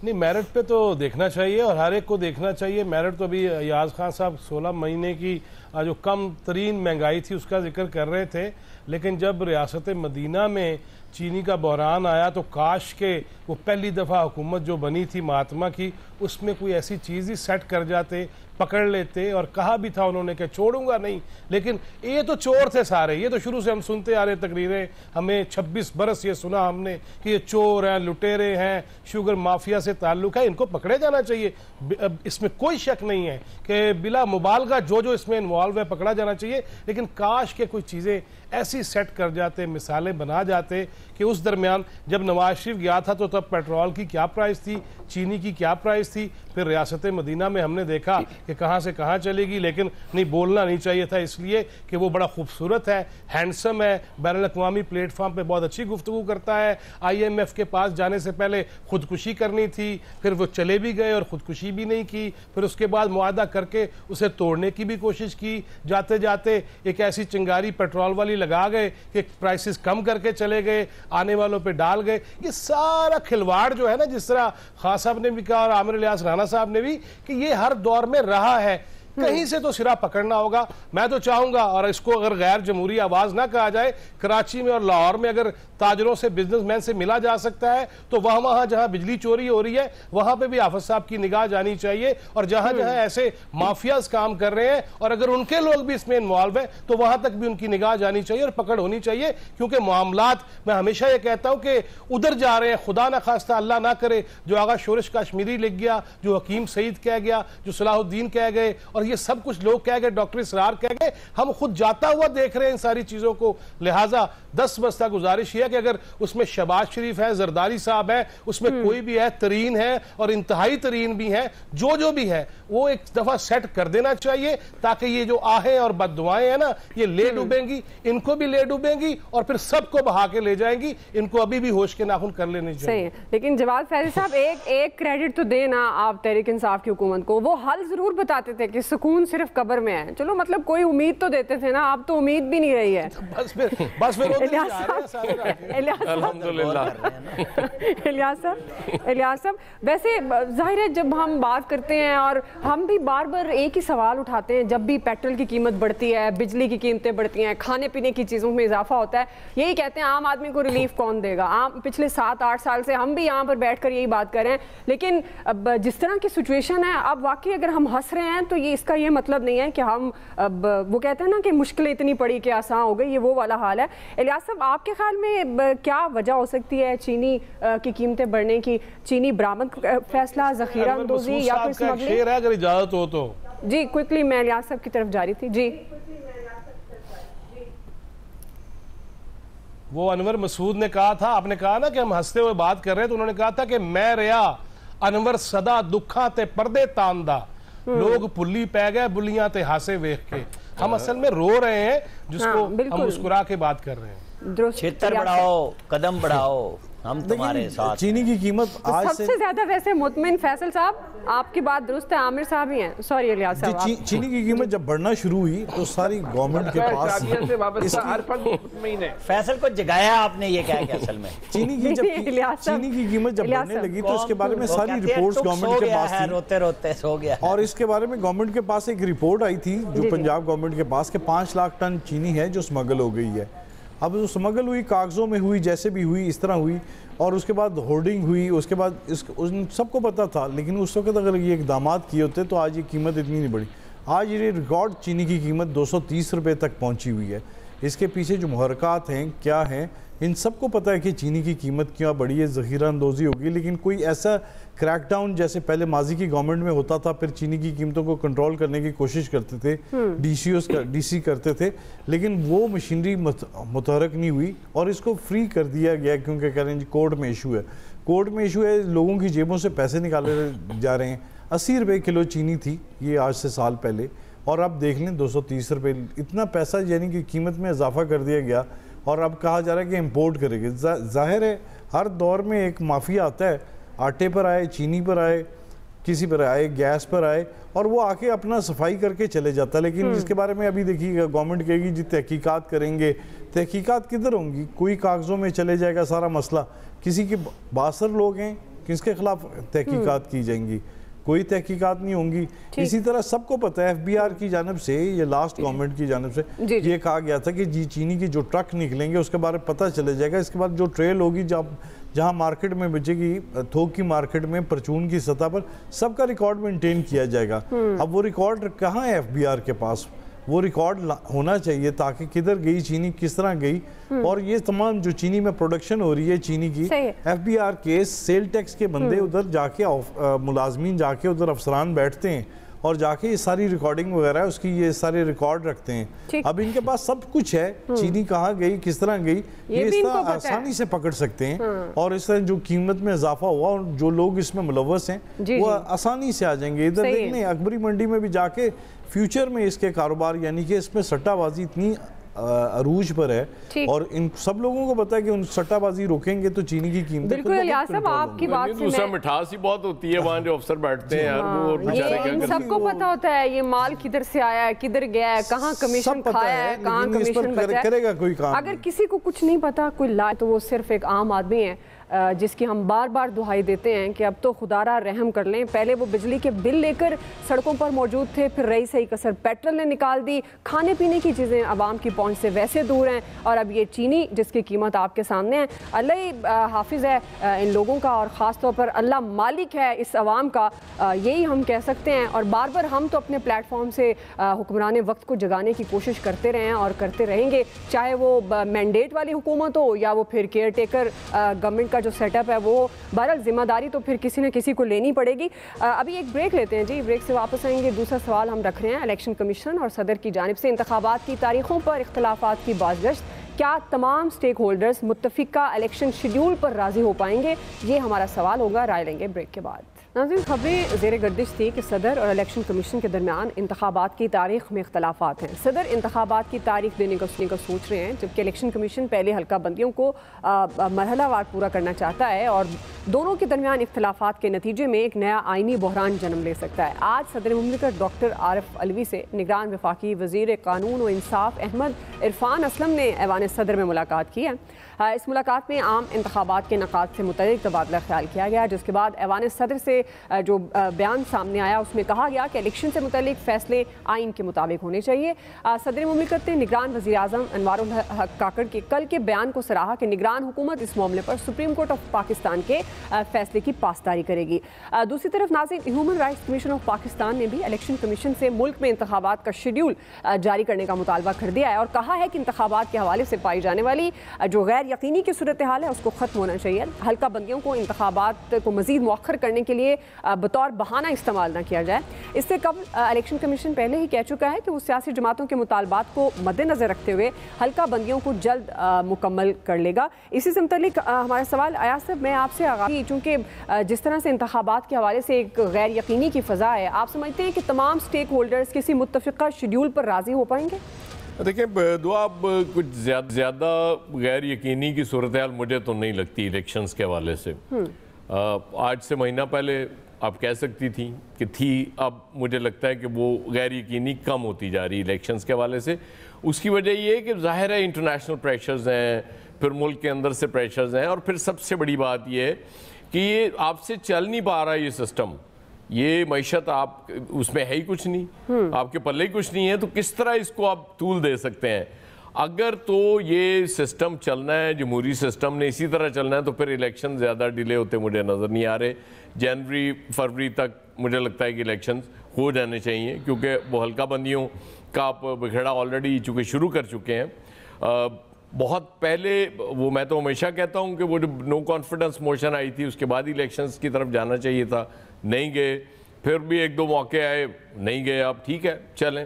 नहीं, मेरिट पे तो देखना चाहिए और हर एक को देखना चाहिए। मेरिट तो अभी याज खान साहब 16 महीने की जो कम तरीन महंगाई थी उसका जिक्र कर रहे थे, लेकिन जब रियासत मदीना में चीनी का बहरान आया तो काश के वो पहली दफ़ा हुकूमत जो बनी थी महात्मा की, उसमें कोई ऐसी चीज़ ही सेट कर जाते, पकड़ लेते। और कहा भी था उन्होंने कि छोड़ूंगा नहीं, लेकिन ये तो चोर थे सारे। ये तो शुरू से हम सुनते आ रहे तकरीरें, हमें 26 बरस ये सुना हमने कि ये चोर हैं, लुटेरे हैं, शुगर माफिया से ताल्लुक़ है, इनको पकड़े जाना चाहिए। इसमें कोई शक नहीं है कि बिला मुबालगा जो इसमें इन्वॉल्व है पकड़ा जाना चाहिए। लेकिन काश के कुछ चीज़ें ऐसी सेट कर जाते, मिसालें बना जाते कि उस दरमियान जब नवाज शरीफ गया था तो तब पेट्रोल की क्या प्राइस थी, चीनी की क्या प्राइस थी, फिर रियासत मदीना में हमने देखा कि कहाँ से कहाँ चलेगी। लेकिन नहीं, बोलना नहीं चाहिए था, इसलिए कि वो बड़ा खूबसूरत है, हैंडसम है, बैनुल अक़वामी प्लेटफॉर्म पे बहुत अच्छी गुफ्तगू करता है। IMF के पास जाने से पहले खुदकुशी करनी थी, फिर वो चले भी गए और खुदकुशी भी नहीं की, फिर उसके बाद मुआहदा करके उसे तोड़ने की भी कोशिश की। जाते जाते एक ऐसी चिंगारी पेट्रोल वाली लगा गए कि प्राइसेस कम करके चले गए, आने वालों पे डाल गए। ये सारा खिलवाड़ जो है ना, जिस तरह खान साहब ने भी कहा और आमिर इलियास राना साहब ने भी, कि ये हर दौर में रहा है। कहीं से तो सिरा पकड़ना होगा। मैं तो चाहूंगा, और इसको अगर गैर जमहूरी आवाज ना कहा जाए, कराची में और लाहौर में अगर ताजरों से, बिजनेसमैन से मिला जा सकता है तो वहां जहां बिजली चोरी हो रही है वहां पे भी हाफिज साहब की निगाह जानी चाहिए। और जहां जहां ऐसे माफियाज काम कर रहे हैं और अगर उनके लोग भी इसमें इन्वॉल्व है तो वहां तक भी उनकी निगाह जानी चाहिए और पकड़ होनी चाहिए। क्योंकि मामलात, मैं हमेशा ये कहता हूं कि उधर जा रहे हैं, खुदा ना खास्ता, अल्लाह ना करे, जो आगा शोरश काश्मीरी लिख गया, जो हकीम सईद कह गया, जो सलाहुद्दीन कह गए, और ये सब कुछ लोग कह गए, डॉक्टर इसरार कह गए, हम खुद जाता हुआ देख रहे हैं इन सारी चीजों को। लिहाजा 10 बस्ता गुजारिश है कि अगर उसमें शहबाज शरीफ है, जरदारी साहब है, उसमें कोई भी है, तरीन है और इंतहाई तरीन भी है, जो भी है वो एक दफा सेट कर देना चाहिए, ताकि ये जो आहें और बददुआएं हैं ना, ये ले डूबेंगी, इनको भी ले डूबेंगी और फिर सबको बहा के ले जाएंगी। इनको अभी भी होश के नाखून कर लेने चाहिए। सही है, लेकिन जवाद फैज़ी साहब, एक क्रेडिट तो देना आप तहरीक इंसाफ की हुकूमत को, वो हल जरूर बताते थे कि सुकून सिर्फ कब्र में है। चलो, मतलब कोई उम्मीद तो देते थे ना, अब तो उम्मीद भी नहीं रही है। बस फिर इलियास साहब, वैसे जाहिर है जब हम बात करते हैं और हम भी बार बार एक ही सवाल उठाते हैं, जब भी पेट्रोल की कीमत बढ़ती है, बिजली की कीमतें बढ़ती हैं, खाने पीने की चीज़ों में इजाफा होता है, यही कहते हैं आम आदमी को रिलीफ कौन देगा। आम पिछले 7-8 साल से हम भी यहाँ पर बैठकर यही बात कर रहे हैं, लेकिन अब जिस तरह की सिचुएशन है, अब वाकई अगर हम हंस रहे हैं तो ये इसका ये मतलब नहीं है कि हम, अब वो कहते हैं ना कि मुश्किलें इतनी पड़ी कि आसान हो गई, ये वो वाला हाल है। इलियास साहब, आपके ख्याल में क्या वजह हो सकती है चीनी की कीमतें बढ़ने की? चीनी बरामद फैसला, जखीरा अंदोजी या फिर स्मगलिंग? शेर है, अगर इजाजत हो तो। जी क्विकली, मैं इलियास साहब की तरफ जा रही थी। जी, वो अनवर मसूद ने कहा था, आपने कहा ना कि हम हंसते हुए बात कर रहे हैं, तो उन्होंने कहा था कि मैं रहा अनवर सदा दुखा ते पर्दे तांदा, लोग पुल्ली पै गए बुलियां ते हासे वेख के। हम असल में रो रहे हैं, जिसको हम मुस्कुरा के बात कर रहे हैं। क्षेत्र बढ़ाओ, कदम बढ़ाओ, हम तुम्हारे साथ। चीनी की कीमत आज सबसे ज्यादा वैसे मुतमिन फैसल साहब, आपकी बात दुरुस्त है, आमिर साहब ही हैं, सॉरी इलियास साहब। चीनी की कीमत जब बढ़ना शुरू हुई तो सारी गवर्नमेंट के पास फैसल को जगाया आपने, ये क्या है असल में चीनी की कीमत जब बढ़ने लगी तो उसके बारे में सारी रिपोर्ट्स गवर्नमेंट के पास थी, रोते रोते सो गया। और इसके बारे में गवर्नमेंट के पास एक रिपोर्ट आई थी जो पंजाब गवर्नमेंट के पास के 5 लाख टन चीनी है जो स्मगल हो गई है। अब जो स्मगल हुई, कागजों में हुई, जैसे भी हुई, इस तरह हुई, और उसके बाद होर्डिंग हुई, उसके बाद उन सबको पता था, लेकिन उस वक्त अगर ये इकदाम किए होते तो आज ये कीमत इतनी नहीं बढ़ी। आज ये रिकॉर्ड चीनी की कीमत 230 रुपये तक पहुंची हुई है। इसके पीछे जो मुहरकात हैं, क्या हैं, इन सबको पता है कि चीनी की कीमत क्यों बढ़ी है, ज़ख़ीरा अंदोज़ी होगी, लेकिन कोई ऐसा क्रैकडाउन जैसे पहले माजी की गवर्नमेंट में होता था, फिर चीनी की कीमतों को कंट्रोल करने की कोशिश करते थे, डीसी करते थे, लेकिन वो मशीनरी मुतहरक नहीं हुई और इसको फ्री कर दिया गया क्योंकि कह रहे हैं जी कोर्ट में इशू है। कोर्ट में इशू है, लोगों की जेबों से पैसे निकाले जा रहे हैं। 80 रुपये किलो चीनी थी ये आज से साल पहले, और अब देख लें 230 रुपये, इतना पैसा यानी कि कीमत में इजाफा कर दिया गया और अब कहा जा रहा है कि इंपोर्ट करेंगे। जाहिर है हर दौर में एक माफिया आता है, आटे पर आए, चीनी पर आए, किसी पर आए, गैस पर आए, और वो आके अपना सफाई करके चले जाता है। लेकिन इसके बारे में अभी देखिएगा, गवर्नमेंट कहेगी जी तहकीकात करेंगे, तहकीकात किधर होंगी? कोई कागज़ों में चले जाएगा सारा मसला। किसी के 62 लोग हैं, किसके खिलाफ तहकीकात की जाएंगी? कोई तहकीकात नहीं होंगी। इसी तरह सबको पता है FBR की जानब से, ये लास्ट गवर्नमेंट की जानब से ये कहा गया था कि जी चीनी की जो ट्रक निकलेंगे उसके बारे में पता चले जाएगा। इसके बाद जो ट्रेल होगी जहाँ मार्केट में बेचेगी, थोक की मार्केट में परचून की सतह पर सबका रिकॉर्ड मेंटेन किया जाएगा। अब वो रिकॉर्ड कहाँ है FBR के पास? वो रिकॉर्ड होना चाहिए ताकि किधर गई चीनी, किस तरह गई, और ये तमाम जो चीनी में प्रोडक्शन हो रही है चीनी की, FBR केस, सेल टैक्स के बंदे उधर जाके मुलाजमीन जाके उधर अफसरान बैठते हैं और जाके ये सारी रिकॉर्डिंग वगैरह उसकी ये सारे रिकॉर्ड रखते हैं। अब इनके पास सब कुछ है, चीनी कहाँ गई, किस तरह गई, ये इस तरह आसानी से पकड़ सकते हैं। और इस तरह जो कीमत में इजाफा हुआ और जो लोग इसमें मुलव्वस हैं वो आसानी से आ जाएंगे। इधर देखने अकबरी मंडी में भी जाके फ्यूचर में इसके कारोबार, यानी कि इसमें सट्टाबाजी इतनी अरूज पर है और इन सब लोगों को पता है कि उन सट्टाबाजी रोकेंगे तो चीनी की कीमत बिल्कुल आपकी बात से दूसरा मिठास ही बहुत होती है वहाँ जो अफसर बैठते हैं यार, वो बेचारे क्या करते हैं। सबको पता होता है ये माल किधर से आया है, किधर गया है, कहाँ कमीशन खाया है, कहाँ कमीशन बचा है, करेगा कोई काम। अगर किसी को कुछ नहीं पता, कोई लाए, तो वो सिर्फ एक आम आदमी है जिसकी हम बार बार दुहाई देते हैं कि अब तो खुदारा रहम कर लें। पहले वो बिजली के बिल लेकर सड़कों पर मौजूद थे, फिर रही सही कसर पेट्रोल ने निकाल दी, खाने पीने की चीज़ें आवाम की पहुंच से वैसे दूर हैं, और अब ये चीनी जिसकी कीमत आपके सामने है। अल्लाह हाफिज़ है इन लोगों का, और ख़ास तौर पर अल्लाह मालिक है इस आवाम का, यही हम कह सकते हैं। और बार बार हम तो अपने प्लेटफॉर्म से हुक्मरान वक्त को जगाने की कोशिश करते रहे हैं और करते रहेंगे, चाहे वो मैंडेट वाली हुकूमत हो या वो फिर केयर टेकर गवर्नमेंट का जो सेटअप है वो। बहरहाल जिम्मेदारी तो फिर किसी न किसी को लेनी पड़ेगी। अभी एक ब्रेक लेते हैं जी, ब्रेक से वापस आएंगे। दूसरा सवाल हम रख रहे हैं, इलेक्शन कमीशन और सदर की जानिब से इंतखाबात की तारीखों पर इख्तलाफात की बाज़गश्त, क्या तमाम स्टेक होल्डर्स मुत्तफिका इलेक्शन शेड्यूल पर राजी हो पाएंगे? ये हमारा सवाल होगा। राय लेंगे ब्रेक के बाद। नाज़रीन, खबरें ज़ेर गर्दिश थी कि सदर और इलेक्शन कमीशन के दरमियान इंतखाबात की तारीख में इख्तलाफात हैं। सदर इंतखाबात की तारीख देने का सोच रहे हैं, जबकि इलेक्शन कमीशन पहले हल्का बंदियों को मरहलावार पूरा करना चाहता है, और दोनों के दरमियान इख्तलाफात के नतीजे में एक नया आइनी बहरान जन्म ले सकता है। आज सदर मुमलिकत डॉक्टर आरिफ अलवी से निगरान वफाकी वज़ीर कानून व इंसाफ अहमद इरफान असलम ने ऐवान सदर में मुलाकात की है। इस मुलाकात में आम इंतखाबात के नकात से मुतल्लिक़ तबादला ख्याल किया गया, जिसके बाद ऐवान सदर से जो बयान सामने आया उसमें कहा गया कि इलेक्शन से मुतल्लिक़ फैसले आइन के मुताबिक होने चाहिए। सदर मुमलिकत ने निगरान वज़ीर आज़म अनवारुल हक काकड़ के कल के बयान को सराहा कि निगरान हुकूमत इस मामले पर सुप्रीम कोर्ट ऑफ पाकिस्तान के फैसले की पासदारी करेगी। दूसरी तरफ नाज़रीन, human rights commission of Pakistan ने भी इलेक्शन कमीशन से मुल्क में इंतखाबात का शेड्यूल जारी करने का मुतालबा कर दिया है और कहा है कि इंतखाबात के हवाले से पाई जाने वाली जो गैर यकीनी की सूरत हाल है उसको ख़त्म होना चाहिए। हल्का बंदियों को इंतखाबात को मज़ीद मौखर करने के लिए बतौर बहाना इस्तेमाल न किया जाए। इससे कबल इलेक्शन कमीशन पहले ही कह चुका है कि वो सियासी जमातों के मुतालबात को मद्देनज़र रखते हुए हल्का बंदियों को जल्द मुकम्मल कर लेगा। इसी से मुतल्लिक हमारा सवाल आया साहब, मैं आपसे आगाज़, चूँकि जिस तरह से इंतखाबात के हवाले से एक गैर यकीनी की फ़ज़ा है, आप समझते हैं कि तमाम स्टेक होल्डर्स किसी मुत्तफ़िक़ा शेड्यूल पर राज़ी हो पाएंगे? देखिए दुआ, अब कुछ ज़्यादा गैर यकीनी की सूरत हाल मुझे तो नहीं लगती इलेक्शंस के हवाले से। आज से महीना पहले आप कह सकती थी कि थी, अब मुझे लगता है कि वो गैर यकीनी कम होती जा रही इलेक्शंस के हवाले से। उसकी वजह ये है कि ज़ाहिर है इंटरनेशनल प्रेशर्स हैं, फिर मुल्क के अंदर से प्रेशर्स हैं, और फिर सबसे बड़ी बात ये है कि ये आपसे चल नहीं पा रहा ये सिस्टम, ये मईशत आप उसमें है ही कुछ नहीं, आपके पल्ले ही कुछ नहीं है, तो किस तरह इसको आप तूल दे सकते हैं? अगर तो ये सिस्टम चलना है, जमहूरी सिस्टम ने इसी तरह चलना है, तो फिर इलेक्शन ज़्यादा डिले होते मुझे नज़र नहीं आ रहे। जनवरी फरवरी तक मुझे लगता है कि इलेक्शन हो जाने चाहिए, क्योंकि वो हल्का बंदियों का बिखड़ा ऑलरेडी चूँकि शुरू कर चुके हैं। बहुत पहले वो, मैं तो हमेशा कहता हूँ कि वो जो नो कॉन्फिडेंस मोशन आई थी उसके बाद इलेक्शंस की तरफ जाना चाहिए था, नहीं गए। फिर भी एक दो मौके आए, नहीं गए आप, ठीक है चलें,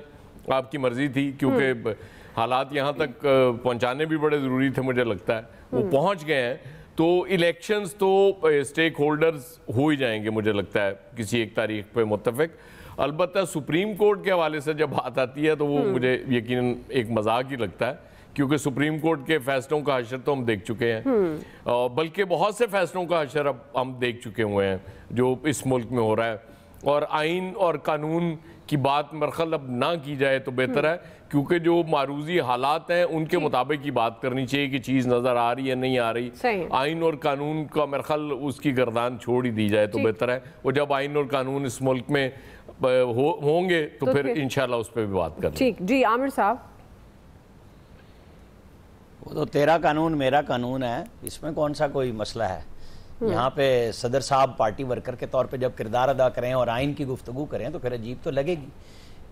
आपकी मर्जी थी, क्योंकि हालात यहाँ तक पहुँचाने भी बड़े ज़रूरी थे मुझे लगता है, वो पहुँच गए हैं। तो इलेक्शंस तो स्टेक होल्डर्स हो ही जाएंगे मुझे लगता है किसी एक तारीख पे मुत्तफिक। अलबत्ता सुप्रीम कोर्ट के हवाले से जब बात आती है तो वो मुझे यकीनन एक मजाक ही लगता है, क्योंकि सुप्रीम कोर्ट के फैसलों का हशर तो हम देख चुके हैं, बल्कि बहुत से फैसलों का हशर अब हम देख चुके हुए हैं जो इस मुल्क में हो रहा है। और आइन और कानून की बात मरखल अब ना की जाए तो बेहतर है, क्योंकि जो मारूजी हालात हैं उनके मुताबिक ही बात करनी चाहिए कि चीज़ नज़र आ रही है नहीं आ रही। आइन और कानून का मरखल उसकी गर्दान छोड़ ही दी जाए तो बेहतर है। और जब आइन और कानून इस मुल्क में होंगे तो फिर इंशाल्लाह उस पर भी बात करें। ठीक जी, आमिर साहब। वो तो तेरा कानून मेरा कानून है, इसमें कौन सा कोई मसला है। यहाँ पे सदर साहब पार्टी वर्कर के तौर पे जब किरदार अदा करें और आइन की गुफ्तगू करें तो फिर अजीब तो लगेगी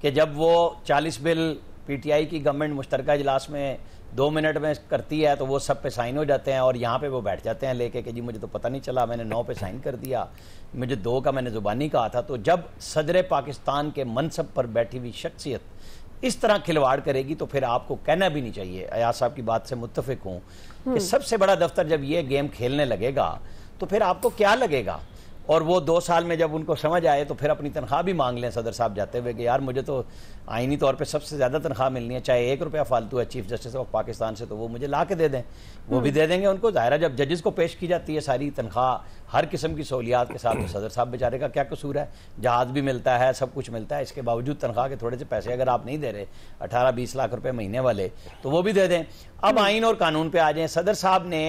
कि जब वो 40 बिल पीटीआई की गवर्नमेंट मुश्तरका इजलास में 2 मिनट में करती है तो वो सब पे साइन हो जाते हैं और यहाँ पे वो बैठ जाते हैं लेके कि जी मुझे तो पता नहीं चला, मैंने 9 पे साइन कर दिया, मुझे 2 का मैंने ज़ुबानी कहा था। तो जब सदर पाकिस्तान के मनसब पर बैठी हुई शख्सियत इस तरह खिलवाड़ करेगी तो फिर आपको कहना भी नहीं चाहिए। अयाज साहब की बात से मुत्तफिक हूँ कि सबसे बड़ा दफ्तर जब ये गेम खेलने लगेगा तो फिर आपको क्या लगेगा। और वो 2 साल में जब उनको समझ आए तो फिर अपनी तनख्वाह भी मांग लें सदर साहब जाते हुए कि यार मुझे तो आइनी तौर पे सबसे ज़्यादा तनख्वाह मिलनी है, चाहे 1 रुपया फालतू है चीफ जस्टिस ऑफ पाकिस्तान से तो वो मुझे ला के दे दें, वो भी दे देंगे उनको। ज़ाहिर है जब जजेस को पेश की जाती है सारी तनख्वाह हर किस्म की सहूलियात के साथ तो सदर साहब बेचारे का क्या कसूर है, जहाज़ भी मिलता है, सब कुछ मिलता है, इसके बावजूद तनख्वाह के थोड़े से पैसे अगर आप नहीं दे रहे 18-20 लाख रुपये महीने वाले तो वो भी दे दें। अब आइन और कानून पर आ जाएँ। सदर साहब ने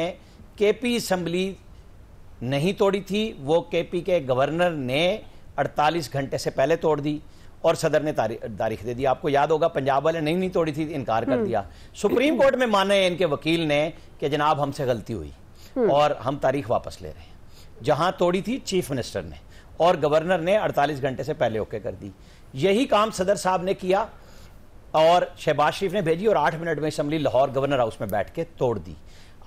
KP असम्बली नहीं तोड़ी थी, वो KP के गवर्नर ने 48 घंटे से पहले तोड़ दी और सदर ने तारीख दे दी। आपको याद होगा पंजाब वाले नहीं तोड़ी थी, इनकार कर दिया। सुप्रीम कोर्ट में माने इनके वकील ने कि जनाब हमसे गलती हुई और हम तारीख वापस ले रहे हैं। जहां तोड़ी थी चीफ मिनिस्टर ने और गवर्नर ने 48 घंटे से पहले ओके कर दी। यही काम सदर साहब ने किया और शहबाज शरीफ ने भेजी और 8 मिनट में असम्बली लाहौर गवर्नर हाउस में बैठ के तोड़ दी।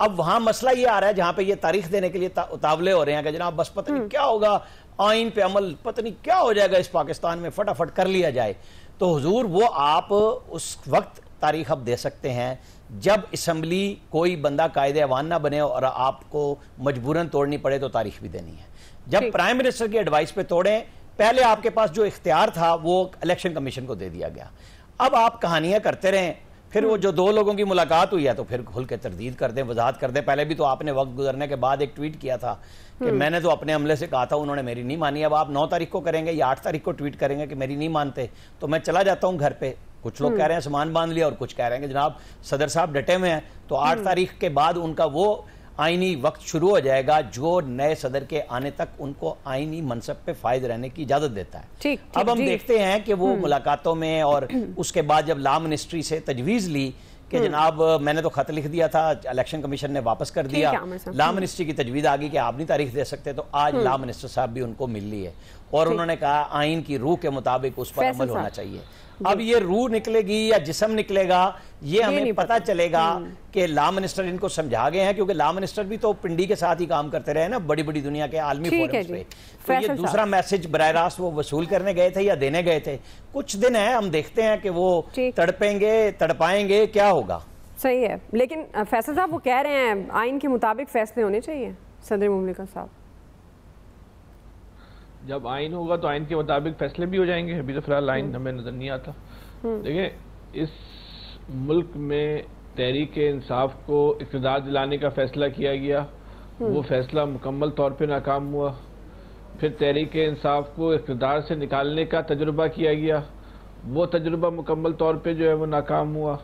अब वहां मसला ये आ रहा है जहां पे ये तारीख देने के लिए उतावले हो रहे हैं कि जनाब बस पता नहीं क्या होगा, आइन पे अमल पता नहीं क्या हो जाएगा इस पाकिस्तान में, फटाफट कर लिया जाए। तो हुजूर वो आप उस वक्त तारीख अब दे सकते हैं जब असम्बली कोई बंदा कायदे अवान ना बने और आपको मजबूरन तोड़नी पड़े तो तारीख भी देनी है। जब प्राइम मिनिस्टर की एडवाइस पे तोड़ें, पहले आपके पास जो इख्तियार था वो इलेक्शन कमीशन को दे दिया गया। अब आप कहानियां करते रहें, फिर वो जो 2 लोगों की मुलाकात हुई है तो फिर खुल के तरदीद कर दें, वजाहत कर दें। पहले भी तो आपने वक्त गुजरने के बाद एक ट्वीट किया था कि मैंने तो अपने अमले से कहा था, उन्होंने मेरी नहीं मानी। अब आप 9 तारीख को करेंगे या 8 तारीख को ट्वीट करेंगे कि मेरी नहीं मानते तो मैं चला जाता हूं घर पे। कुछ लोग कह रहे हैं सामान बांध लिया और कुछ कह रहे हैं कि जनाब सदर साहब डटे हुए हैं। तो 8 तारीख के बाद उनका वो आईनी वक्त शुरू हो जाएगा जो नए सदर के आने तक उनको आईनी मनसब पे फायद रहने की इजाजत देता है। अब हम देखते हैं कि वो मुलाकातों में और उसके बाद जब लॉ मिनिस्ट्री से तजवीज़ ली कि जनाब मैंने तो खत लिख दिया था, इलेक्शन कमीशन ने वापस कर दिया, लॉ मिनिस्ट्री की तजवीज़ आ गई कि आप नहीं तारीख दे सकते, तो आज लॉ मिनिस्टर साहब भी उनको मिल ली है और उन्होंने कहा आइन की रूह के मुताबिक उस पर अमल होना चाहिए। अब ये रूह निकलेगी या जिस्म निकलेगा ये हमें पता चलेगा कि लॉ मिनिस्टर इनको समझा गए हैं, क्योंकि लॉ मिनिस्टर भी तो पिंडी के साथ ही काम करते रहे ना बड़ी बड़ी दुनिया के आलमी फोरम्स पे। तो ये दूसरा मैसेज बराह रास्त वो वसूल करने गए थे या देने गए थे। कुछ दिन है, हम देखते हैं कि वो तड़पेंगे तड़पाएंगे, क्या होगा। सही है, लेकिन फैसल साहब वो कह रहे हैं आइन के मुताबिक फैसले होने चाहिए। सदर मुमलिका साहब, जब आइन होगा तो आइन के मुताबिक फैसले भी हो जाएंगे। अभी तो फिलहाल आइन हमें नजर नहीं आता। देखिए, इस मुल्क में तहरीक इंसाफ को इक़्तिदार दिलाने का फैसला किया गया, वो फैसला मुकम्मल तौर पे नाकाम हुआ। फिर तहरीक इंसाफ को इक़्तिदार से निकालने का तजुर्बा किया गया, वो तजुर्बा मुकम्मल तौर पे जो है वो नाकाम हुआ।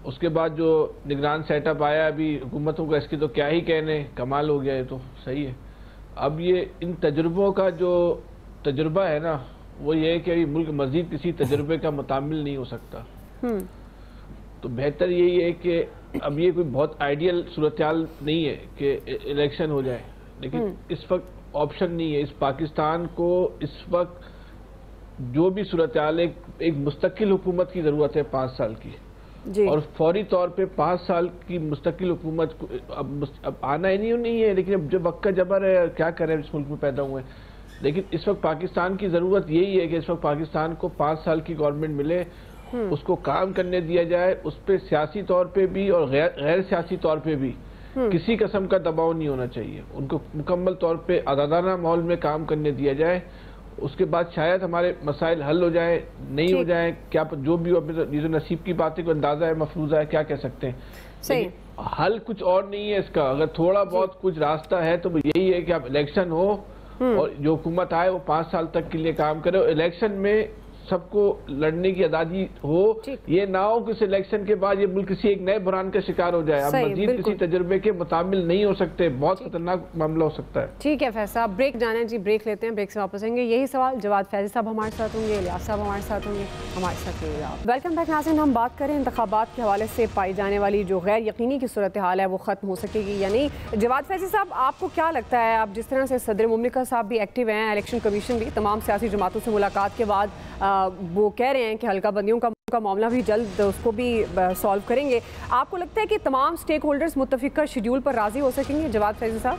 उसके बाद जो निगरान सेटअप आया, अभी हुकूमतों का इसकी तो क्या ही कहने, कमाल हो गया, ये तो सही है। अब ये इन तजुर्बों का जो तजुर्बा है ना, वो ये है कि अभी मुल्क मजीद किसी तजुर्बे का मुतामिल नहीं हो सकता। तो बेहतर यही है कि अब ये कोई बहुत आइडियल सूरत-ए-हाल नहीं है कि इलेक्शन हो जाए, लेकिन इस वक्त ऑप्शन नहीं है। इस पाकिस्तान को इस वक्त जो भी सूरत-ए-हाल है, एक मुस्तकिल हुकूमत की ज़रूरत है 5 साल की, और फौरी तौर पे 5 साल की मुस्तकिल हुकूमत अब आना ही नहीं है, लेकिन अब जब वक्त का जबर है, क्या करें, इस मुल्क में पैदा हुए। लेकिन इस वक्त पाकिस्तान की ज़रूरत यही है कि इस वक्त पाकिस्तान को 5 साल की गवर्नमेंट मिले, उसको काम करने दिया जाए, उस पर सियासी तौर पे भी और गैर सियासी तौर पे भी किसी किस्म का दबाव नहीं होना चाहिए। उनको मुकम्मल तौर पे आज़ादाना माहौल में काम करने दिया जाए। उसके बाद शायद हमारे मसाइल हल हो जाए, नहीं हो जाए, क्या जो भी हो। ये जो नसीब की बातें को अंदाजा है, मफरूजा है, क्या कह सकते हैं। सही हल कुछ और नहीं है इसका। अगर थोड़ा बहुत कुछ रास्ता है तो यही है कि आप इलेक्शन हो और जो हुकूमत आए वो 5 साल तक के लिए काम करे। इलेक्शन में सबको लड़ने की आज़ादी हो, ये ना हो कि इलेक्शन के बाद ये मुल्क किसी एक नए बुरान का शिकार हो जाए। अब मजीद किसी तजुर्बे के मुताबिल नहीं हो सकते, बहुत खतरनाक मामला हो सकता है। ठीक है फैज़ साहब, ब्रेक जाना है जी, ब्रेक लेते हैं, ब्रेक से वापस आएंगे। यही सवाल जवाद फैज़ी साहब हमारे साथ होंगे, इलियास साहब हमारे साथ होंगे, हमारे साथ रहिएगा। वेलकम बैक नाज़रीन। हम बात करें इंतखाबात के हवाले से पाई जाने वाली जो गैर यकीनी की सूरत हाल है वो ख़त्म हो सकेगी या नहीं। जवाद फैज़ी साहब, आपको क्या लगता है, आप जिस तरह से सदर मुमलिका साहब भी एक्टिव हैं, इलेक्शन कमीशन भी तमाम सियासी जमातों से मुलाकात के बाद वो कह रहे हैं कि हल्का बंदियों का मामला भी जल्द उसको भी सॉल्व करेंगे, आपको लगता है कि तमाम स्टेक होल्डर्स मुत्तफिका शेड्यूल पर राजी हो सकेंगे? जवाद फैज़ी साहब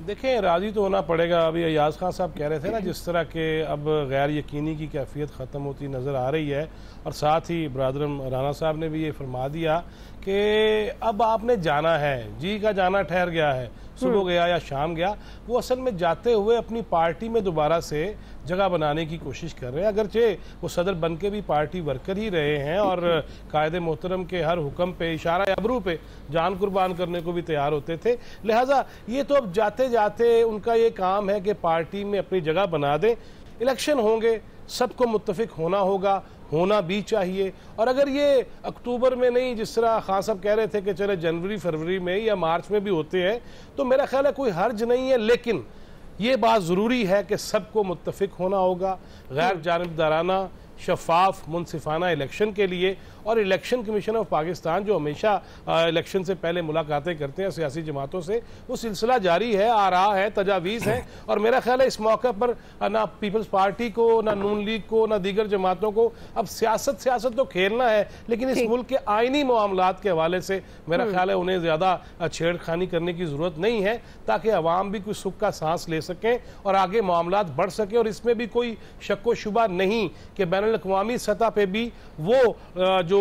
देखें, राजी तो होना पड़ेगा। अभी अयाज खान साहब कह रहे थे ना, जिस तरह के अब गैर यकीनी की कैफियत ख़त्म होती नज़र आ रही है, और साथ ही ब्रादरम राना साहब ने भी ये फरमा दिया कि अब आपने जाना है, जी का जाना ठहर गया है, सुबह गया या शाम गया, वो असल में जाते हुए अपनी पार्टी में दोबारा से जगह बनाने की कोशिश कर रहे हैं। अगरचे वो सदर बन के भी पार्टी वर्कर ही रहे हैं और कायदे मोहतरम के हर हुक्म पे, इशारा अबरू पे जान कुर्बान करने को भी तैयार होते थे। लिहाजा ये तो अब जाते जाते उनका ये काम है कि पार्टी में अपनी जगह बना दें। इलेक्शन होंगे, सबको मुत्तफिक होना होगा, होना भी चाहिए। और अगर ये अक्टूबर में नहीं, जिस तरह खान साहब कह रहे थे कि चले जनवरी फरवरी में या मार्च में भी होते हैं, तो मेरा ख्याल है कोई हर्ज नहीं है। लेकिन ये बात ज़रूरी है कि सबको मुत्तफिक होना होगा, गैर जानिबदाराना, शफाफ, मुनसिफाना इलेक्शन के लिए। और इलेक्शन कमीशन ऑफ पाकिस्तान जो हमेशा इलेक्शन से पहले मुलाकातें करते हैं सियासी जमातों से, वो सिलसिला जारी है, आ रहा है, तजावीज़ है। और मेरा ख्याल है इस मौके पर ना पीपल्स पार्टी को, ना नून लीग को, ना दीगर जमातों को अब सियासत तो खेलना है, लेकिन इस मुल्क के आइनी मामलात के हवाले से मेरा ख्याल है उन्हें ज़्यादा छेड़खानी करने की ज़रूरत नहीं है, ताकि अवाम भी कुछ सुख का सांस ले सकें और आगे मामलात बढ़ सकें। और इसमें भी कोई शक व शुबा नहीं कि बैनुल अक़वामी सतह पे भी वो जो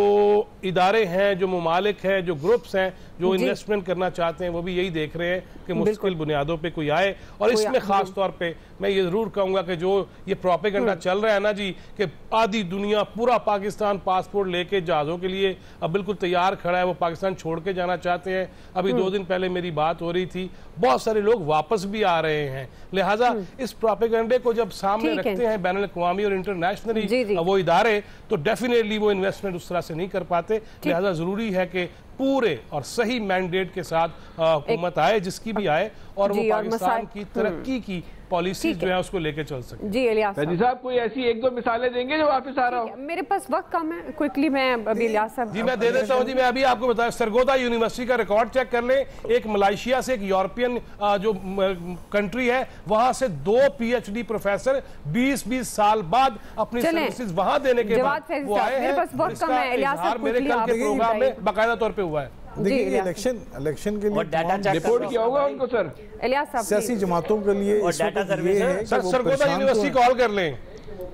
इदारे हैं, जो ममालिक हैं, जो ग्रुप्स हैं, जो इन्वेस्टमेंट करना चाहते हैं, वो भी यही देख रहे हैं कि मुश्किल बुनियादों पे कोई आए। और इसमें खास तौर पे मैं ये ज़रूर कहूँगा कि जो ये प्रोपेगेंडा चल रहा है ना जी, कि आधी दुनिया, पूरा पाकिस्तान पासपोर्ट लेके जहाज़ों के लिए अब बिल्कुल तैयार खड़ा है, वो पाकिस्तान छोड़ के जाना चाहते हैं। अभी 2 दिन पहले मेरी बात हो रही थी, बहुत सारे लोग वापस भी आ रहे हैं। लिहाजा इस प्रोपेगेंडे को जब सामने रखते हैं बैनुल अक़वामी और इंटरनेशनली वो इदारे, तो डेफिनेटली वो इन्वेस्टमेंट उस तरह से नहीं कर पाते। लिहाजा ज़रूरी है कि पूरे और सही मैंडेट के साथ हुकूमत आए, जिसकी भी आए, और वो पाकिस्तान की तरक्की की पॉलिसीज जो है उसको लेके चल सके। जी इलियास साहब, कोई ऐसी 1-2 मिसालें देंगे जो वापस आ रहा हो? मेरे पास वक्त कम है, क्विकली मैं अभी इलियास साहब जी मैं दे देता हूँ जी। मैं अभी आपको बताया, सरगोदा यूनिवर्सिटी का रिकॉर्ड चेक कर लें। एक मलेशिया से, एक यूरोपियन जो कंट्री है, वहां से 2 PhD प्रोफेसर 20-20 साल बाद अपनी सर्विसेज वहां देने के बाद वो आए हैं। मेरे कल के प्रोग्राम में बाकायदा तौर पर हुआ है। देखिए इलेक्शन के लिए रिपोर्ट किया होगा उनको सर, इलियास साहब, सियासी जमातों के लिए सरगोदा यूनिवर्सिटी कॉल कर लें,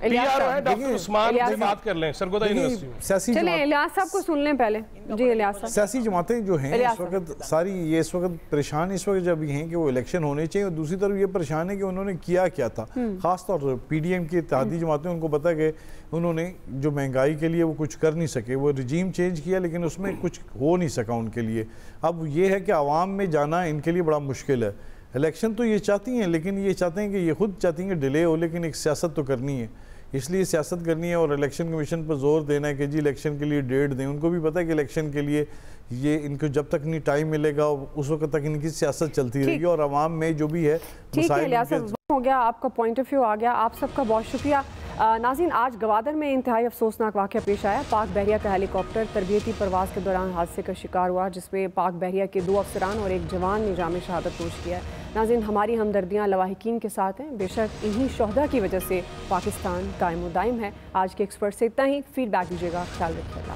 डॉक्टर उस्मान से बात कर लें, सरगोदा यूनिवर्सिटी। चलें इलियास साहब को सुन लें पहले। जी इलियास साहब, सियासी जमातें जो हैं इस वक्त सारी ये इस वक्त परेशान इस वक्त जब हैं कि वो इलेक्शन होने चाहिए, और दूसरी तरफ ये परेशान है कि उन्होंने किया क्या था। खास तौर पर PDM की इत्तेहादी जमातें, उनको पता है कि उन्होंने जो महंगाई के लिए वो कुछ कर नहीं सके, वो रिजीम चेंज किया लेकिन उसमें कुछ हो नहीं सका उनके लिए। अब ये है कि आवाम में जाना इनके लिए बड़ा मुश्किल है। इलेक्शन तो ये चाहती हैं, लेकिन ये चाहते हैं कि ये खुद चाहती हैं कि डिले हो, लेकिन एक सियासत तो करनी है, इसलिए सियासत करनी है। और इलेक्शन कमीशन पर जोर देना है कि जी इलेक्शन के लिए डेट दें। उनको भी पता है कि इलेक्शन के लिए ये इनको जब तक नहीं टाइम मिलेगा उस वक्त तक इनकी सियासत चलती रहेगी, और आवाम में जो भी है। ठीक है इलियास साहब, हो गया, आपका पॉइंट ऑफ व्यू आ गया। आप सबका बहुत शुक्रिया। नाज़रीन, आज गवादर में इंतहाई अफसोसनाक वाक़या पेश आया। पाक बहरिया का हेलीकॉप्टर तरबियती परवाज़ के दौरान हादसे का शिकार हुआ, जिसमें पाक बहरिया के 2 अफसरान और एक जवान ने जाम शहादत नोश किया है। नाज़रीन, हमारी हमदर्दियाँ लवाहिकीन के साथ हैं। बेशक इन्हीं शोहदा की वजह से पाकिस्तान कायम दायम है। आज के एक्सपर्ट से इतना ही। फीडबैक दीजिएगा। ख्याल रखिएगा।